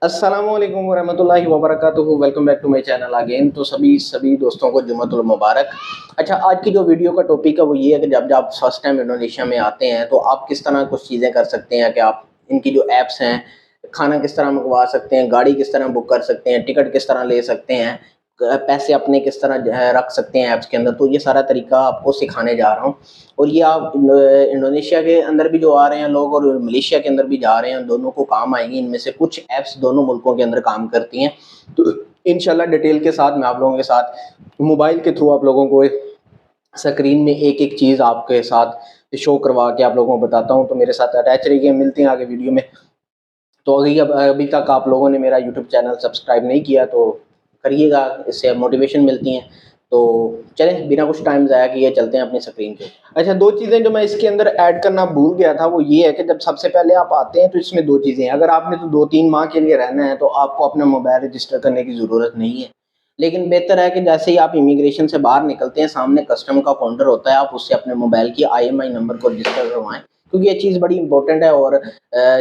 अस्सलामुअलैकुम वरहमतुल्लाहि वबरकातुहू। Welcome back to my channel again. तो सभी सभी दोस्तों को जुम्मतुल मुबारक। अच्छा, आज की जो वीडियो का टॉपिक है वो ये है कि जब आप फर्स्ट टाइम इंडोनेशिया में आते हैं तो आप किस तरह कुछ चीज़ें कर सकते हैं कि आप इनकी जो ऐप्स हैं, खाना किस तरह मंगवा सकते हैं, गाड़ी किस तरह बुक कर सकते हैं, टिकट किस तरह ले सकते हैं, पैसे अपने किस तरह जो है रख सकते हैं ऐप्स के अंदर। तो ये सारा तरीका आपको सिखाने जा रहा हूँ। और ये आप इंडोनेशिया के अंदर भी जो आ रहे हैं लोग और मलेशिया के अंदर भी जा रहे हैं, दोनों को काम आएंगी। इनमें से कुछ ऐप्स दोनों मुल्कों के अंदर काम करती हैं। तो इंशाल्लाह डिटेल के साथ मैं आप लोगों के साथ मोबाइल के थ्रू आप लोगों को स्क्रीन में एक एक चीज़ आपके साथ शो करवा के आप लोगों को बताता हूँ। तो मेरे साथ अटैच रहिए, मिलते हैं आगे वीडियो में। तो अभी तक आप लोगों ने मेरा यूट्यूब चैनल सब्सक्राइब नहीं किया तो करिएगा, इससे मोटिवेशन मिलती हैं। तो चलें बिना कुछ टाइम ज़ाया किए चलते हैं अपनी स्क्रीन पे। अच्छा, दो चीज़ें जो मैं इसके अंदर ऐड करना भूल गया था वो ये है कि जब सबसे पहले आप आते हैं तो इसमें दो चीज़ें हैं। अगर आपने तो 2-3 माह के लिए रहना है तो आपको अपना मोबाइल रजिस्टर करने की ज़रूरत नहीं है। लेकिन बेहतर है कि जैसे ही आप इमिग्रेशन से बाहर निकलते हैं, सामने कस्टम का काउंटर होता है, आप उससे अपने मोबाइल की IMEI नंबर को रजिस्टर करवाएं, क्योंकि ये चीज़ बड़ी इंपॉर्टेंट है। और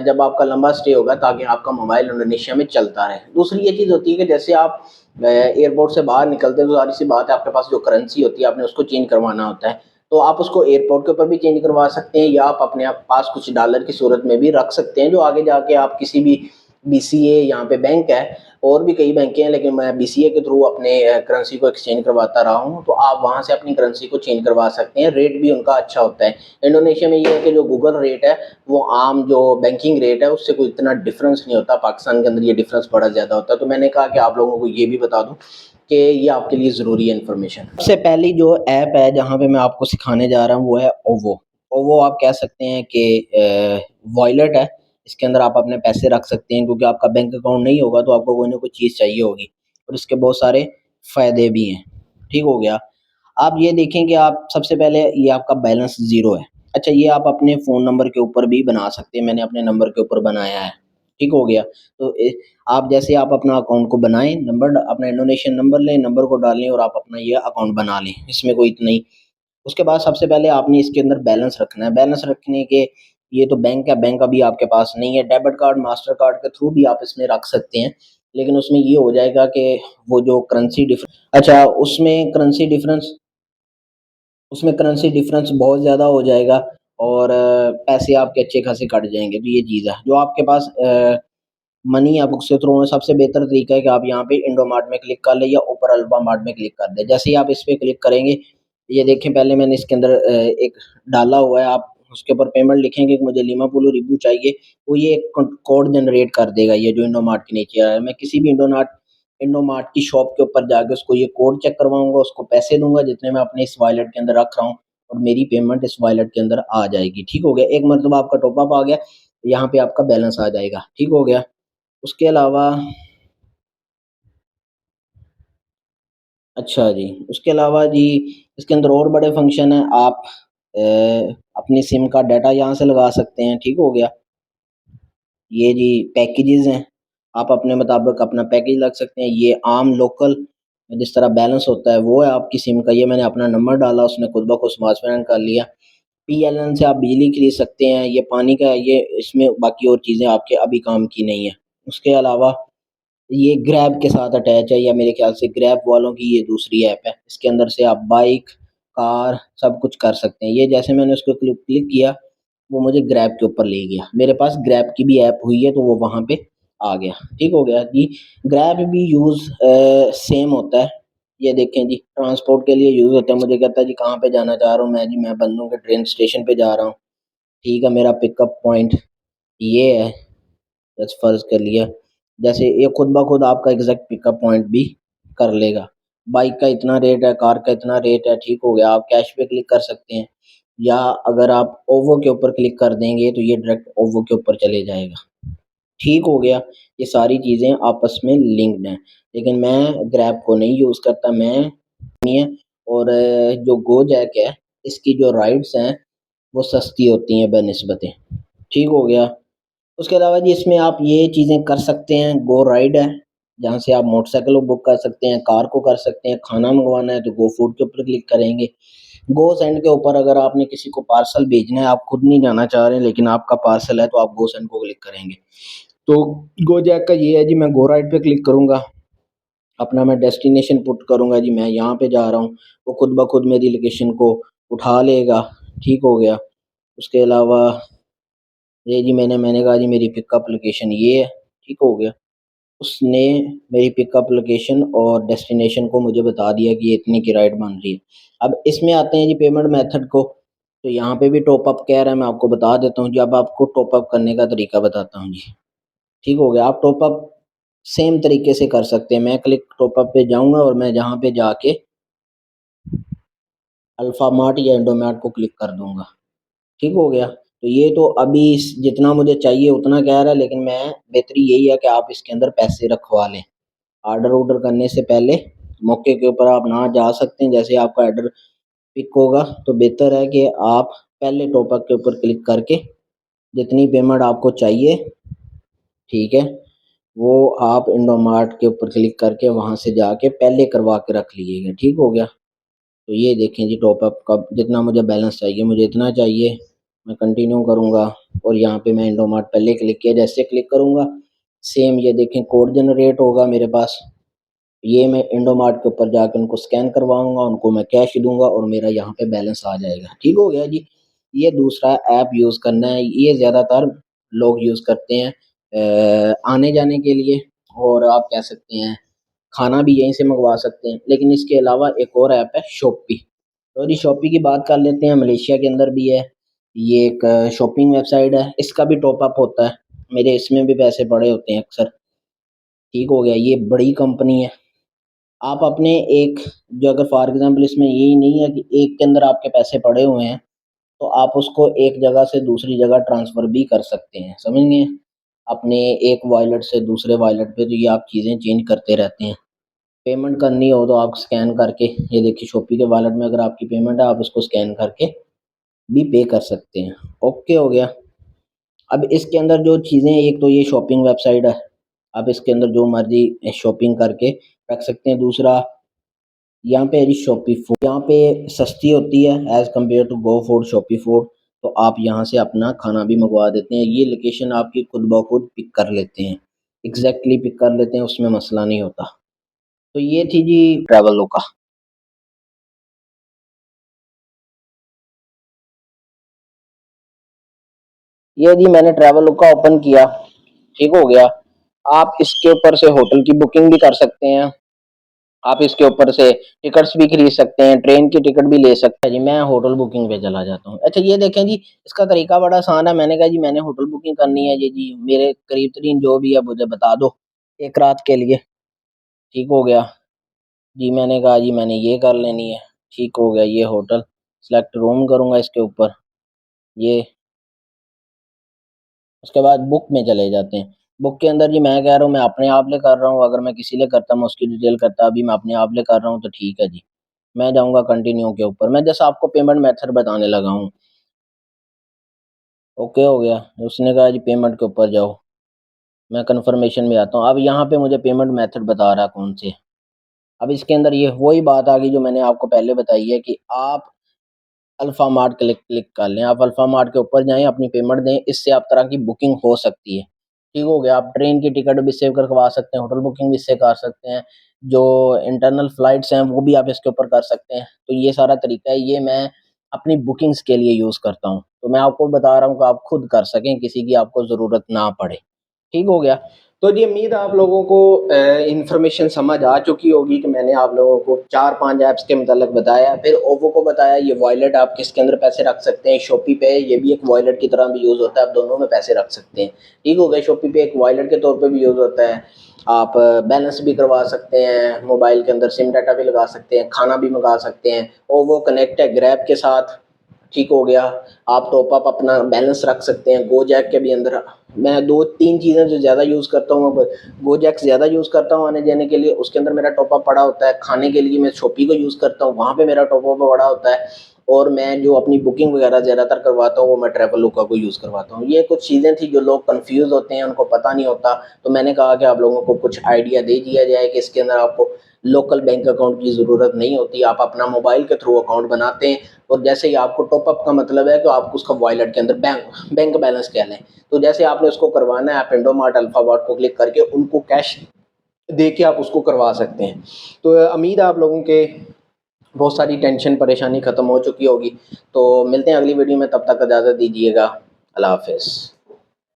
जब आपका लंबा स्टे होगा ताकि आपका मोबाइल इंडोनेशिया में चलता रहे। दूसरी ये चीज़ होती है कि जैसे आप एयरपोर्ट से बाहर निकलते हैं तो ज़ाहिर सी बात है आपके पास जो करेंसी होती है आपने उसको चेंज करवाना होता है। तो आप उसको एयरपोर्ट के ऊपर भी चेंज करवा सकते हैं या आप अपने आप पास कुछ डॉलर की सूरत में भी रख सकते हैं, जो आगे जाके आप किसी भी BCA यहाँ पे बैंक है और भी कई बैंकें हैं, लेकिन मैं BCA के थ्रू अपने करेंसी को एक्सचेंज करवाता रहा हूँ। तो आप वहाँ से अपनी करेंसी को चेंज करवा सकते हैं। रेट भी उनका अच्छा होता है। इंडोनेशिया में ये है कि जो गूगल रेट है वो आम जो बैंकिंग रेट है उससे कोई इतना डिफरेंस नहीं होता। पाकिस्तान के अंदर ये डिफरेंस बड़ा ज़्यादा होता है। तो मैंने कहा कि आप लोगों को ये भी बता दूं कि ये आपके लिए ज़रूरी है इन्फॉर्मेशन। सबसे पहली जो ऐप है जहाँ पे मैं आपको सिखाने जा रहा हूँ वो है ओवो। ओवो आप कह सकते हैं कि वॉलेट है। इसके अंदर आप अपने पैसे रख सकते हैं, क्योंकि आपका बैंक अकाउंट नहीं होगा तो आपको कोई ना कोई चीज़ चाहिए होगी और इसके बहुत सारे फ़ायदे भी हैं। ठीक हो गया। आप ये देखें कि आप सबसे पहले ये आपका बैलेंस ज़ीरो है। अच्छा, ये आप अपने फ़ोन नंबर के ऊपर भी बना सकते हैं। मैंने अपने नंबर के ऊपर बनाया है। ठीक हो गया। तो आप जैसे आप अपना अकाउंट को बनाएँ, नंबर अपना इंडोनेशियन नंबर लें, नंबर को डालें और आप अपना ये अकाउंट बना लें। इसमें कोई इतना ही। उसके बाद सबसे पहले आपने इसके अंदर बैलेंस रखना है। बैलेंस रखने के ये तो बैंक है, बैंक अभी आपके पास नहीं है। डेबिट कार्ड, मास्टर कार्ड के थ्रू भी आप इसमें रख सकते हैं, लेकिन उसमें ये हो जाएगा कि वो जो करेंसी डिफरेंस, अच्छा उसमें करेंसी डिफरेंस बहुत ज़्यादा हो जाएगा और पैसे आपके अच्छे खासे कट जाएँगे। तो ये चीज़ है। जो आपके पास मनी आप उसके थ्रू में सबसे बेहतर तरीका है कि आप यहाँ पे इंडोमार्ट में क्लिक कर लें या ऊपर अल्फामार्ट में क्लिक कर दें। जैसे ही आप इस पे क्लिक करेंगे, ये देखें पहले मैंने इसके अंदर एक डाला हुआ है। आप उसके ऊपर पेमेंट लिखेंगे कि मुझे लीमा पुलु रिव्यू चाहिए, वो ये एक कोड जनरेट कर देगा, ये जो इंडोमार्ट के नीचे आया है। मैं किसी भी इंडोमार्ट की शॉप के ऊपर जाके उसको ये कोड चेक करवाऊँगा, उसको पैसे दूँगा जितने मैं अपने इस वॉलेट के अंदर रख रहा हूँ और मेरी पेमेंट इस वॉलेट के अंदर आ जाएगी। ठीक हो गया। एक मरतबा आपका टॉप अप आ गया, यहाँ पे आपका बैलेंस आ जाएगा। ठीक हो गया। उसके अलावा अच्छा जी, उसके अलावा जी इसके अंदर और बड़े फंक्शन हैं। आप अ, अपनी सिम का डाटा यहाँ से लगा सकते हैं। ठीक हो गया। ये जी पैकेजेज़ हैं, आप अपने मुताबिक अपना पैकेज लग सकते हैं। ये आम लोकल जिस तरह बैलेंस होता है वो है आपकी सिम का। ये मैंने अपना नंबर डाला, उसने खुद ब खुद स्मार्ट पेमेंट कर लिया। PLN से आप बिजली खरीद सकते हैं। ये पानी का है, ये इसमें बाकी और चीज़ें आपके अभी काम की नहीं है। उसके अलावा ये ग्रैब के साथ अटैच है, या मेरे ख्याल से ग्रैब वालों की ये दूसरी ऐप है। इसके अंदर से आप बाइक, कार सब कुछ कर सकते हैं। ये जैसे मैंने उसको क्लिक क्लिक किया, वो मुझे ग्रैब के ऊपर ले गया। मेरे पास ग्रैब की भी ऐप हुई है तो वो वहाँ पे आ गया। ठीक हो गया जी। ग्रैब भी यूज़ सेम होता है। ये देखें जी, ट्रांसपोर्ट के लिए यूज़ होता है। मुझे कहता है जी कहाँ पे जाना चाह रहा हूँ मैं, जी मैं बंदों के ट्रेन स्टेशन पे जा रहा हूँ। ठीक है, मेरा पिकअप पॉइंट ये है। बस फ़र्ज़ कर लिया, जैसे ये खुद ब खुद आपका एग्ज़ैक्ट पिकअप पॉइंट भी कर लेगा। बाइक का इतना रेट है, कार का इतना रेट है। ठीक हो गया। आप कैश पे क्लिक कर सकते हैं, या अगर आप ओवो के ऊपर क्लिक कर देंगे तो ये डायरेक्ट ओवो के ऊपर चले जाएगा। ठीक हो गया। ये सारी चीज़ें आपस में लिंक्ड हैं, लेकिन मैं ग्रैब को नहीं यूज़ करता। मैं नहीं है। और जो गोजैक है, इसकी जो राइड्स हैं वो सस्ती होती हैं बनिस्बत। ठीक हो गया। उसके अलावा जी इसमें आप ये चीज़ें कर सकते हैं। गो राइड है, जहाँ से आप मोटरसाइकिल को बुक कर सकते हैं, कार को कर सकते हैं। खाना मँगवाना है तो गो फूड के ऊपर क्लिक करेंगे। गो सेंड के ऊपर अगर आपने किसी को पार्सल भेजना है, आप खुद नहीं जाना चाह रहे हैं लेकिन आपका पार्सल है, तो आप गो सेंड को क्लिक करेंगे। तो गोजैक का ये है जी, मैं गो राइट पे क्लिक करूँगा, अपना मैं डेस्टिनेशन पुट करूँगा जी, मैं यहाँ पे जा रहा हूँ, वो खुद ब खुद मेरी लोकेशन को उठा लेगा। ठीक हो गया। उसके अलावा ये जी, मैंने कहा जी मेरी पिकअप लोकेशन ये है। ठीक हो गया। उसने मेरी पिकअप लोकेशन और डेस्टिनेशन को मुझे बता दिया कि ये इतनी की राइड बन रही है। अब इसमें आते हैं जी पेमेंट मेथड को, तो यहाँ पे भी टॉप अप कह रहा है, मैं आपको बता देता हूँ जी। अब आपको टॉप अप करने का तरीका बताता हूँ जी। ठीक हो गया। आप टॉप अप सेम तरीके से कर सकते हैं। मैं क्लिक टॉप अप पे जाऊँगा और मैं जहाँ पे जाके अल्फामार्ट या इंडोमार्ट को क्लिक कर दूँगा। ठीक हो गया। तो ये तो अभी जितना मुझे चाहिए उतना कह रहा है, लेकिन मैं बेहतरी यही है कि आप इसके अंदर पैसे रखवा लें। ऑर्डर ऑर्डर करने से पहले मौके के ऊपर आप ना जा सकते हैं। जैसे आपका ऑर्डर पिक होगा तो बेहतर है कि आप पहले टॉप अप के ऊपर क्लिक करके जितनी पेमेंट आपको चाहिए, ठीक है, वो आप इंडोमार्ट के ऊपर क्लिक करके वहाँ से जाके पहले करवा के रख लीजिएगा। ठीक हो गया। तो ये देखें जी, टॉप अप का जितना मुझे बैलेंस चाहिए, मुझे इतना चाहिए, मैं कंटिन्यू करूँगा और यहाँ पे मैं इंडोमार्ट पहले क्लिक किया, जैसे क्लिक करूँगा सेम ये देखें कोड जनरेट होगा मेरे पास। ये मैं इंडोमार्ट के ऊपर जाके उनको स्कैन करवाऊँगा, उनको मैं कैश दूँगा और मेरा यहाँ पे बैलेंस आ जाएगा। ठीक हो गया जी। ये दूसरा ऐप यूज़ करना है, ये ज़्यादातर लोग यूज़ करते हैं आने-जाने के लिए, और आप कह सकते हैं खाना भी यहीं से मँगवा सकते हैं। लेकिन इसके अलावा एक और ऐप है शॉपी। तो जी शॉपी की बात कर लेते हैं, मलेशिया के अंदर भी है। ये एक शॉपिंग वेबसाइट है, इसका भी टॉप अप होता है। मेरे इसमें भी पैसे पड़े होते हैं अक्सर। ठीक हो गया। ये बड़ी कंपनी है। आप अपने एक जो अगर फॉर एग्ज़ाम्पल इसमें यही नहीं है कि एक के अंदर आपके पैसे पड़े हुए हैं, तो आप उसको एक जगह से दूसरी जगह ट्रांसफ़र भी कर सकते हैं, समझ गए? अपने एक वॉलेट से दूसरे वॉलेट पे तो ये आप चीज़ें चेंज करते रहते हैं। पेमेंट करनी हो तो आप स्कैन करके, ये देखिए शॉपी के वॉलेट में अगर आपकी पेमेंट है, आप उसको स्कैन करके भी पे कर सकते हैं। ओके हो गया। अब इसके अंदर जो चीज़ें, एक तो ये शॉपिंग वेबसाइट है, आप इसके अंदर जो मर्ज़ी शॉपिंग करके रख सकते हैं। दूसरा यहाँ पे है जी शॉपी फूड, यहाँ पे सस्ती होती है as compare to Go Food, Shopee Food. तो आप यहाँ से अपना खाना भी मंगवा देते हैं। ये लोकेशन आपकी खुद ब खुद पिक कर लेते हैं, एग्ज़ैक्टली पिक कर लेते हैं, उसमें मसला नहीं होता। तो ये थी जी ट्रैवलोका। ये जी मैंने ट्रैवलोका ओपन किया, ठीक हो गया। आप इसके ऊपर से होटल की बुकिंग भी कर सकते हैं। आप इसके ऊपर से टिकट्स भी खरीद सकते हैं, ट्रेन की टिकट भी ले सकते हैं जी। मैं होटल बुकिंग पे चला जाता हूँ। अच्छा ये देखें जी, इसका तरीका बड़ा आसान है। मैंने कहा जी मैंने होटल बुकिंग करनी है जी, मेरे करीब तरीन जो भी है मुझे बता दो एक रात के लिए। ठीक हो गया जी। मैंने कहा जी मैंने ये कर लेनी है। ठीक हो गया। ये होटल सेलेक्ट रूम करूँगा इसके ऊपर, ये उसके बाद बुक में चले जाते हैं। बुक के अंदर जी मैं कह रहा हूँ मैं अपने आप लिए कर रहा हूँ, अगर मैं किसी लिए करता मैं उसकी डिटेल करता, अभी मैं अपने आप लिए कर रहा हूँ तो ठीक है जी। मैं जाऊँगा कंटिन्यू के ऊपर, मैं जैसा आपको पेमेंट मेथड बताने लगा हूँ। ओके हो गया। उसने कहा जी पेमेंट के ऊपर जाओ, मैं कन्फर्मेशन में आता हूँ। अब यहाँ पे मुझे पेमेंट मेथड बता रहा है कौन से। अब इसके अंदर ये वही बात आ गई जो मैंने आपको पहले बताई है कि आप अल्फ़ा मार्ट क्लिक क्लिक कर लें। आप अल्फ़ा मार्ट के ऊपर जाएँ, अपनी पेमेंट दें, इससे आप तरह की बुकिंग हो सकती है। ठीक हो गया। आप ट्रेन की टिकट भी सेव करवा सकते हैं, होटल बुकिंग भी इससे कर सकते हैं। जो इंटरनल फ्लाइट्स हैं वो भी आप इसके ऊपर कर सकते हैं। तो ये सारा तरीका है, ये मैं अपनी बुकिंग्स के लिए यूज़ करता हूँ। तो मैं आपको बता रहा हूँ कि आप खुद कर सकें, किसी की आपको ज़रूरत ना पड़े। ठीक हो गया। तो जी उम्मीद है आप लोगों को इन्फॉर्मेशन समझ आ चुकी होगी कि मैंने आप लोगों को 4-5 ऐप्स के मतलब बताया, फिर ओवो को बताया, ये वॉलेट आप किसके अंदर पैसे रख सकते हैं। शॉपी पे ये भी एक वॉलेट की तरह भी यूज़ होता है, आप दोनों में पैसे रख सकते हैं। ठीक हो गया। शॉपी पे एक वॉलेट के तौर पे भी यूज़ होता है। आप बैलेंस भी करवा सकते हैं, मोबाइल के अंदर सिम डाटा भी लगा सकते हैं, खाना भी मंगा सकते हैं। ओवो कनेक्ट है ग्रैब के साथ। ठीक हो गया। आप टॉप अप अपना बैलेंस रख सकते हैं। गोजैक के भी अंदर मैं 2-3 चीज़ें जो ज़्यादा यूज़ करता हूँ, गोजैक ज़्यादा यूज़ करता हूँ आने-जाने के लिए, उसके अंदर मेरा टॉप अप पड़ा होता है। खाने के लिए मैं शॉपी को यूज़ करता हूँ, वहाँ पे मेरा टॉप अप पड़ा होता है। और मैं जो अपनी बुकिंग वगैरह ज़्यादातर करवाता हूँ वो मैं ट्रैवलोका को यूज़ करवाता हूँ। ये कुछ चीज़ें थी जो लोग कन्फ्यूज़ होते हैं, उनको पता नहीं होता, तो मैंने कहा कि आप लोगों को कुछ आइडिया दे दिया जाए कि इसके अंदर आपको लोकल बैंक अकाउंट की ज़रूरत नहीं होती, आप अपना मोबाइल के थ्रू अकाउंट बनाते हैं और जैसे ही आपको टॉप अप का मतलब है कि आप उसका वॉलेट के अंदर बैंक बैलेंस कह लें, तो जैसे आपने उसको करवाना है आप इंडोमार्ट, अल्फामार्ट को क्लिक करके उनको कैश दे के आप उसको करवा सकते हैं। तो उम्मीद है आप लोगों के बहुत सारी टेंशन परेशानी ख़त्म हो चुकी होगी। तो मिलते हैं अगली वीडियो में, तब तक इजाज़त दीजिएगा। अल्लाह हाफ़िज़।